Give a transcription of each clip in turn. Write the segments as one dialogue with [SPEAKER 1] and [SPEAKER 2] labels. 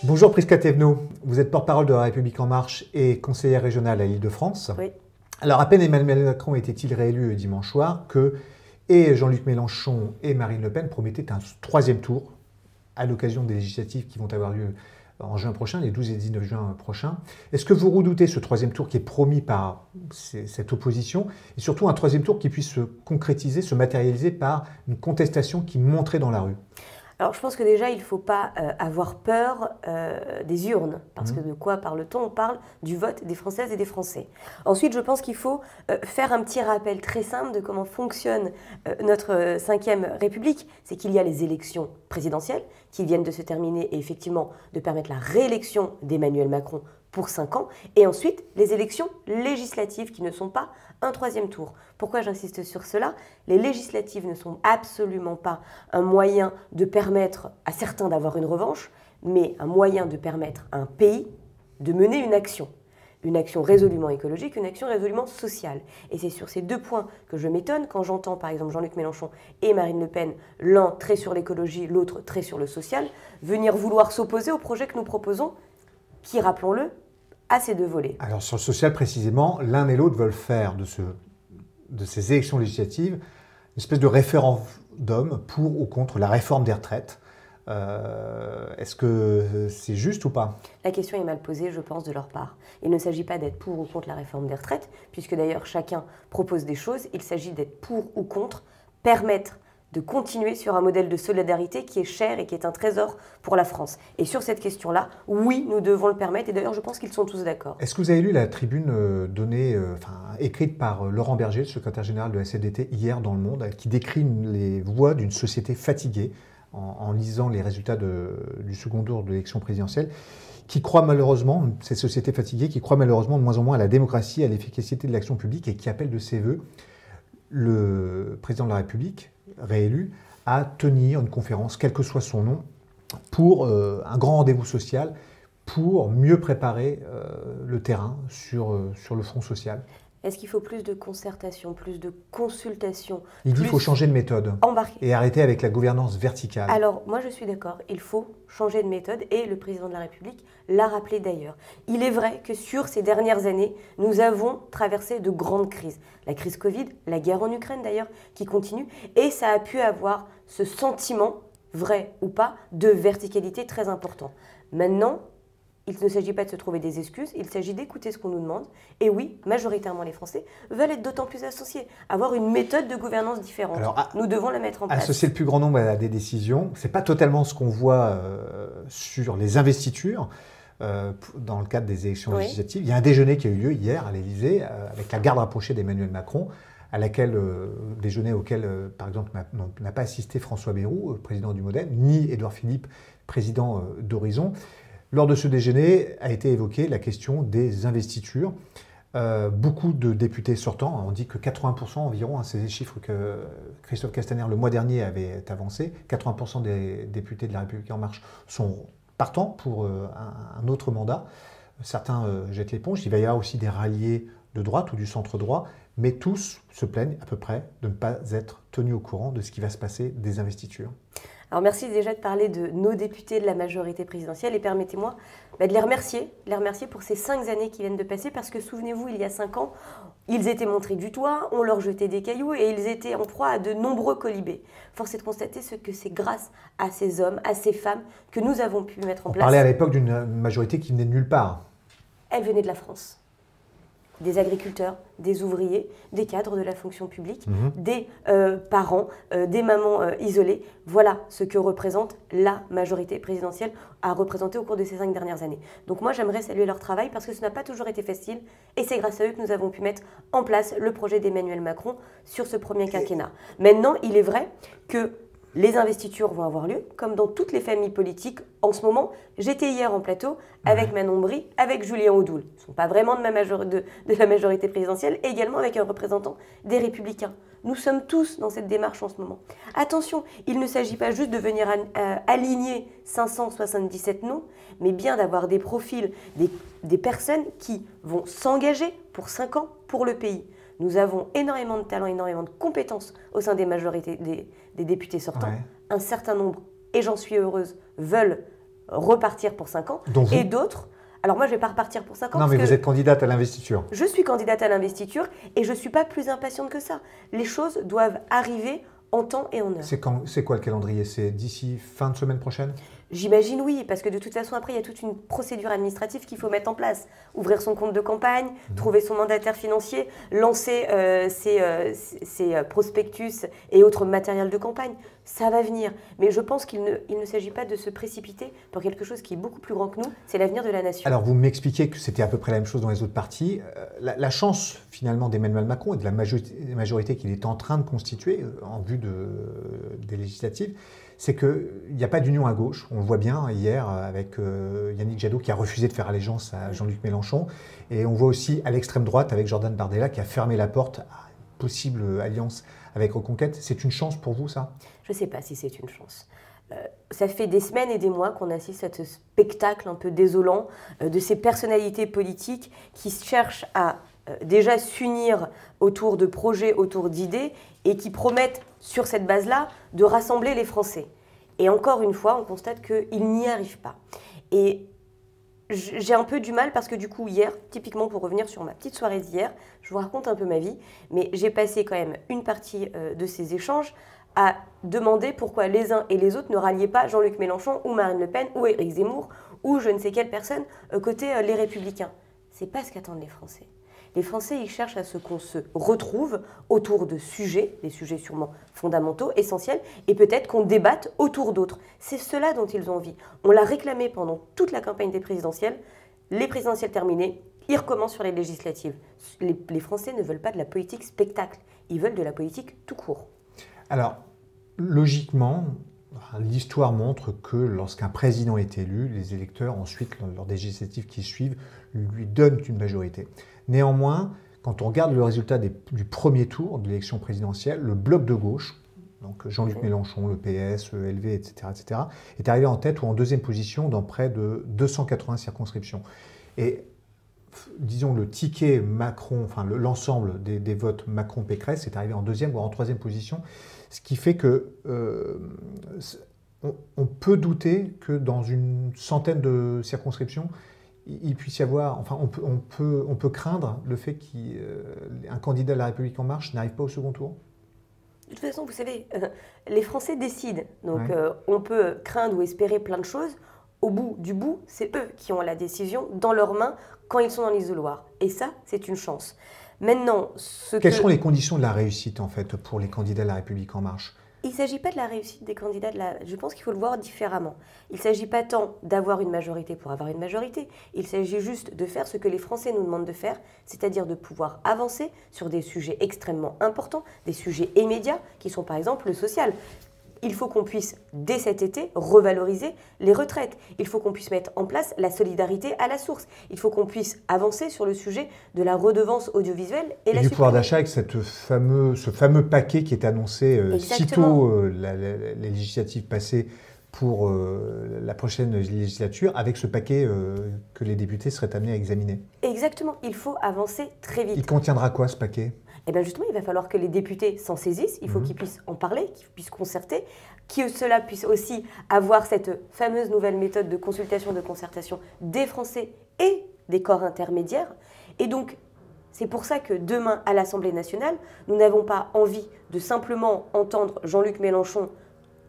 [SPEAKER 1] Bonjour Prisca Thévenot, vous êtes porte-parole de La République En Marche et conseillère régionale à l'Île-de-France.
[SPEAKER 2] Oui.
[SPEAKER 1] Alors à peine Emmanuel Macron était-il réélu dimanche soir que et Jean-Luc Mélenchon et Marine Le Pen promettaient un troisième tour à l'occasion des législatives qui vont avoir lieu en juin prochain, les 12 et 19 juin prochains. Est-ce que vous redoutez ce troisième tour qui est promis par cette opposition et surtout un troisième tour qui puisse se concrétiser, se matérialiser par une contestation qui monterait dans la rue ?
[SPEAKER 2] Alors je pense que déjà il ne faut pas avoir peur des urnes, parce que de quoi parle-t-on? On parle du vote des Françaises et des Français. Ensuite je pense qu'il faut faire un petit rappel très simple de comment fonctionne notre 5e République. C'est qu'il y a les élections présidentielles qui viennent de se terminer et effectivement de permettre la réélection d'Emmanuel Macron pour 5 ans, et ensuite les élections législatives qui ne sont pas un troisième tour. Pourquoi j'insiste sur cela? Les législatives ne sont absolument pas un moyen de permettre à certains d'avoir une revanche, mais un moyen de permettre à un pays de mener une action résolument écologique, une action résolument sociale. Et c'est sur ces deux points que je m'étonne quand j'entends par exemple Jean-Luc Mélenchon et Marine Le Pen, l'un très sur l'écologie, l'autre très sur le social, venir vouloir s'opposer au projet que nous proposons, qui, rappelons-le, a ces deux volets.
[SPEAKER 1] Alors sur le social précisément, l'un et l'autre veulent faire de ces élections législatives une espèce de référendum pour ou contre la réforme des retraites. Est-ce que c'est juste ou pas?
[SPEAKER 2] La question est mal posée, je pense, de leur part. Il ne s'agit pas d'être pour ou contre la réforme des retraites, puisque d'ailleurs chacun propose des choses. Il s'agit d'être pour ou contre, permettre de continuer sur un modèle de solidarité qui est cher et qui est un trésor pour la France. Et sur cette question-là, oui, nous devons le permettre. Et d'ailleurs, je pense qu'ils sont tous d'accord.
[SPEAKER 1] Est-ce que vous avez lu la tribune écrite par Laurent Berger, le secrétaire général de la CFDT, hier dans Le Monde, qui décrit les voix d'une société fatiguée en lisant les résultats du second tour de l'élection présidentielle, qui croit malheureusement, cette société fatiguée, qui croit malheureusement de moins en moins à la démocratie, à l'efficacité de l'action publique et qui appelle de ses voeux le président de la République, réélu, à tenir une conférence, quel que soit son nom, pour un grand rendez-vous social, pour mieux préparer le terrain sur le front social.
[SPEAKER 2] Est-ce qu'il faut plus de concertation, plus de consultation?
[SPEAKER 1] Il dit qu'il faut changer de méthode et arrêter avec la gouvernance verticale.
[SPEAKER 2] Alors, moi je suis d'accord, il faut changer de méthode et le président de la République l'a rappelé d'ailleurs. Il est vrai que sur ces dernières années, nous avons traversé de grandes crises. La crise Covid, la guerre en Ukraine d'ailleurs, qui continue, et ça a pu avoir ce sentiment, vrai ou pas, de verticalité très important. Maintenant, il ne s'agit pas de se trouver des excuses, il s'agit d'écouter ce qu'on nous demande. Et oui, majoritairement les Français veulent être d'autant plus associés, avoir une méthode de gouvernance différente. Alors, nous devons la mettre en place.
[SPEAKER 1] Associer le plus grand nombre à des décisions, ce n'est pas totalement ce qu'on voit sur les investitures dans le cadre des élections législatives. Il y a un déjeuner qui a eu lieu hier à l'Élysée avec la garde rapprochée d'Emmanuel Macron, à laquelle déjeuner auquel, par exemple, n'a pas assisté François Bayrou, président du Modem, ni Édouard Philippe, président d'Horizon. Lors de ce déjeuner a été évoquée la question des investitures. Beaucoup de députés sortants, on dit que 80% environ, c'est des chiffres que Christophe Castaner le mois dernier avait avancé, 80% des députés de La République En Marche sont partants pour un autre mandat. Certains jettent l'éponge. Il va y avoir aussi des ralliés de droite ou du centre droit, mais tous se plaignent à peu près de ne pas être tenus au courant de ce qui va se passer des investitures.
[SPEAKER 2] Alors merci déjà de parler de nos députés de la majorité présidentielle et permettez-moi de les remercier pour ces 5 années qui viennent de passer parce que souvenez-vous, il y a 5 ans, ils étaient montrés du doigt, on leur jetait des cailloux et ils étaient en proie à de nombreux colibés. Force est de constater que c'est grâce à ces hommes, à ces femmes que nous avons pu mettre en place.
[SPEAKER 1] On parlait à l'époque d'une majorité qui venait de nulle part.
[SPEAKER 2] Elle venait de la France. Des agriculteurs, des ouvriers, des cadres de la fonction publique, des parents, des mamans isolées. Voilà ce que représente la majorité présidentielle à représenter au cours de ces 5 dernières années. Donc moi, j'aimerais saluer leur travail parce que ce n'a pas toujours été facile et c'est grâce à eux que nous avons pu mettre en place le projet d'Emmanuel Macron sur ce premier quinquennat. Maintenant, il est vrai que les investitures vont avoir lieu, comme dans toutes les familles politiques. En ce moment, j'étais hier en plateau avec Manon Bry, avec Julien Audoul. Ils ne sont pas vraiment de la majorité présidentielle, et également avec un représentant des Républicains. Nous sommes tous dans cette démarche en ce moment. Attention, il ne s'agit pas juste de venir aligner 577 noms, mais bien d'avoir des profils, des personnes qui vont s'engager pour 5 ans pour le pays. Nous avons énormément de talent, énormément de compétences au sein des majorités des députés sortants. Un certain nombre, et j'en suis heureuse, veulent repartir pour 5 ans. Et d'autres, alors moi je ne vais pas repartir pour 5 ans.
[SPEAKER 1] Non, mais vous êtes candidate à l'investiture.
[SPEAKER 2] Je suis candidate à l'investiture et je ne suis pas plus impatiente que ça. Les choses doivent arriver en temps et en heure.
[SPEAKER 1] C'est quoi le calendrier? C'est d'ici fin de semaine prochaine?
[SPEAKER 2] J'imagine oui, parce que de toute façon, après, il y a toute une procédure administrative qu'il faut mettre en place. Ouvrir son compte de campagne, trouver son mandataire financier, lancer ses prospectus et autres matériels de campagne. Ça va venir. Mais je pense qu'il ne s'agit pas de se précipiter pour quelque chose qui est beaucoup plus grand que nous. C'est l'avenir de la nation.
[SPEAKER 1] Alors, vous m'expliquez que c'était à peu près la même chose dans les autres partis. La chance, finalement, d'Emmanuel Macron et de la majorité qu'il est en train de constituer en vue des législatives, c'est qu'il n'y a pas d'union à gauche. On le voit bien hier avec Yannick Jadot qui a refusé de faire allégeance à Jean-Luc Mélenchon. Et on voit aussi à l'extrême droite avec Jordan Bardella qui a fermé la porte à une possible alliance avec Reconquête. C'est une chance pour vous, ça?
[SPEAKER 2] Je ne sais pas si c'est une chance. Ça fait des semaines et des mois qu'on assiste à ce spectacle un peu désolant de ces personnalités politiques qui cherchent à déjà s'unir autour de projets, autour d'idées et qui promettent sur cette base-là de rassembler les Français. Et encore une fois, on constate qu'ils n'y arrivent pas. Et j'ai un peu du mal parce que du coup, hier, typiquement pour revenir sur ma petite soirée d'hier, je vous raconte un peu ma vie, mais j'ai passé quand même une partie de ces échanges à demander pourquoi les uns et les autres ne ralliaient pas Jean-Luc Mélenchon ou Marine Le Pen ou Éric Zemmour ou je ne sais quelle personne côté les Républicains. C'est pas ce qu'attendent les Français. Les Français, ils cherchent à ce qu'on se retrouve autour de sujets, des sujets sûrement fondamentaux, essentiels, et peut-être qu'on débatte autour d'autres. C'est cela dont ils ont envie. On l'a réclamé pendant toute la campagne des présidentielles. Les présidentielles terminées, ils recommencent sur les législatives. Les Français ne veulent pas de la politique spectacle, ils veulent de la politique tout court.
[SPEAKER 1] Alors, logiquement, l'histoire montre que lorsqu'un président est élu, les électeurs, ensuite, lors des législatives qui suivent, lui donnent une majorité. Néanmoins, quand on regarde le résultat du premier tour de l'élection présidentielle, le bloc de gauche, donc Jean-Luc Mélenchon, le PS, le LV, etc., est arrivé en tête ou en deuxième position dans près de 280 circonscriptions. Et disons le ticket Macron, enfin l'ensemble des votes Macron-Pécresse est arrivé en deuxième voire en troisième position, ce qui fait que on peut douter que dans une centaine de circonscriptions, il puisse y avoir, enfin on peut craindre le fait qu'un candidat de La République En Marche n'arrive pas au second tour.
[SPEAKER 2] De toute façon, vous savez, les Français décident. Donc on peut craindre ou espérer plein de choses. Au bout du bout, c'est eux qui ont la décision dans leurs mains quand ils sont dans l'isoloir. Et ça, c'est une chance. Maintenant,
[SPEAKER 1] quelles sont les conditions de la réussite, en fait, pour les candidats de La République En Marche?
[SPEAKER 2] Il ne s'agit pas de la réussite des candidats. Je pense qu'il faut le voir différemment. Il ne s'agit pas tant d'avoir une majorité pour avoir une majorité. Il s'agit juste de faire ce que les Français nous demandent de faire, c'est-à-dire de pouvoir avancer sur des sujets extrêmement importants, des sujets immédiats, qui sont par exemple le social. Il faut qu'on puisse, dès cet été, revaloriser les retraites. Il faut qu'on puisse mettre en place la solidarité à la source. Il faut qu'on puisse avancer sur le sujet de la redevance audiovisuelle et
[SPEAKER 1] du pouvoir d'achat avec ce fameux paquet qui est annoncé sitôt les législatives passées pour la prochaine législature, avec ce paquet que les députés seraient amenés à examiner.
[SPEAKER 2] Exactement, il faut avancer très vite.
[SPEAKER 1] Il contiendra quoi, ce paquet ?
[SPEAKER 2] Eh bien justement, il va falloir que les députés s'en saisissent, il faut qu'ils puissent en parler, qu'ils puissent concerter, que cela puisse aussi avoir cette fameuse nouvelle méthode de consultation, de concertation des Français et des corps intermédiaires. Et donc, c'est pour ça que demain, à l'Assemblée nationale, nous n'avons pas envie de simplement entendre Jean-Luc Mélenchon,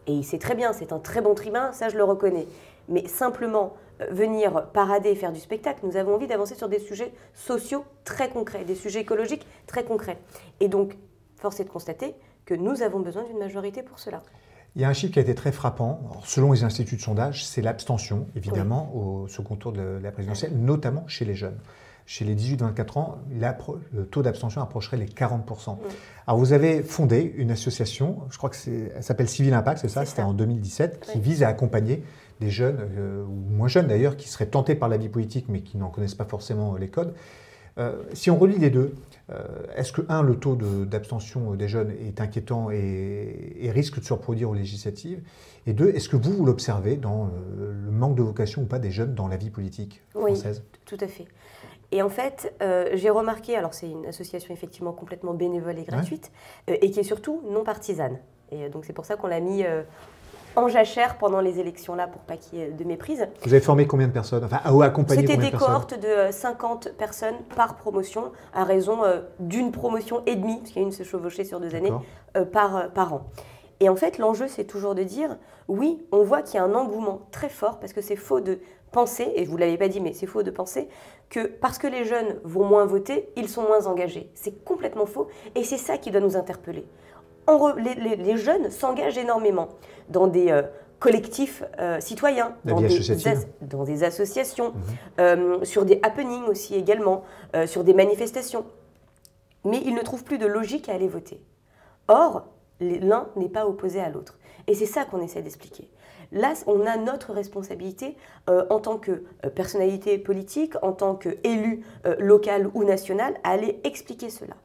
[SPEAKER 2] et il sait très bien, c'est un très bon tribun, ça je le reconnais, mais simplement venir parader et faire du spectacle. Nous avons envie d'avancer sur des sujets sociaux très concrets, des sujets écologiques très concrets. Et donc, force est de constater que nous avons besoin d'une majorité pour cela.
[SPEAKER 1] Il y a un chiffre qui a été très frappant. Alors, selon les instituts de sondage, c'est l'abstention, évidemment, au second tour de la présidentielle, notamment chez les jeunes. Chez les 18-24 ans, le taux d'abstention approcherait les 40%. Alors, vous avez fondé une association, je crois elle s'appelle Civil Impact, c'est ça, c'était en 2017, qui vise à accompagner des jeunes, ou moins jeunes d'ailleurs, qui seraient tentés par la vie politique, mais qui n'en connaissent pas forcément les codes. Si on relie les deux, est-ce que, le taux d'abstention des jeunes est inquiétant et risque de se reproduire aux législatives? Et deux, est-ce que vous l'observez dans le manque de vocation ou pas des jeunes dans la vie politique française?
[SPEAKER 2] Oui, tout à fait. Et en fait, j'ai remarqué, alors c'est une association effectivement complètement bénévole et gratuite, et qui est surtout non partisane. Et donc c'est pour ça qu'on l'a mis en jachère pendant les élections là pour pas qu'il y ait de méprise.
[SPEAKER 1] Vous avez formé combien de personnes, enfin, ou accompagné combien de personnes?
[SPEAKER 2] C'était des cohortes de 50 personnes par promotion, à raison d'une promotion et demie, parce qu'il y a une se chevauchait sur 2 années, par an. Et en fait, l'enjeu, c'est toujours de dire, oui, on voit qu'il y a un engouement très fort, parce que c'est faux de penser, et je ne vous l'avez pas dit, mais c'est faux de penser, que parce que les jeunes vont moins voter, ils sont moins engagés. C'est complètement faux, et c'est ça qui doit nous interpeller. Les jeunes s'engagent énormément dans des collectifs citoyens, dans des associations, sur des happenings aussi également, sur des manifestations. Mais ils ne trouvent plus de logique à aller voter. Or, l'un n'est pas opposé à l'autre. Et c'est ça qu'on essaie d'expliquer. Là, on a notre responsabilité en tant que personnalité politique, en tant qu'élu local ou national, à aller expliquer cela.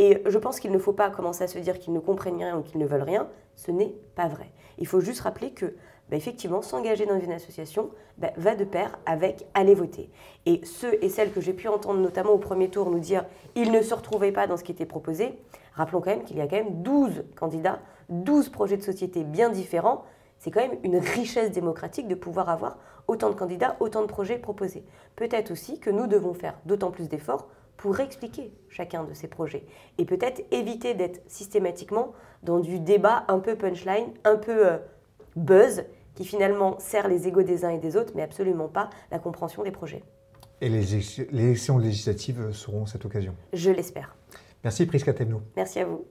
[SPEAKER 2] Et je pense qu'il ne faut pas commencer à se dire qu'ils ne comprennent rien ou qu'ils ne veulent rien. Ce n'est pas vrai. Il faut juste rappeler que, effectivement, s'engager dans une association va de pair avec aller voter. Et ceux et celles que j'ai pu entendre, notamment au premier tour, nous dire qu'ils ne se retrouvaient pas dans ce qui était proposé, rappelons quand même qu'il y a quand même 12 candidats, 12 projets de société bien différents. C'est quand même une richesse démocratique de pouvoir avoir autant de candidats, autant de projets proposés. Peut-être aussi que nous devons faire d'autant plus d'efforts pour expliquer chacun de ces projets. Et peut-être éviter d'être systématiquement dans du débat un peu punchline, un peu buzz, qui finalement sert les égos des uns et des autres, mais absolument pas la compréhension des projets.
[SPEAKER 1] Et les élections législatives seront cette occasion?
[SPEAKER 2] Je l'espère.
[SPEAKER 1] Merci Prisca Thévenot.
[SPEAKER 2] Merci à vous.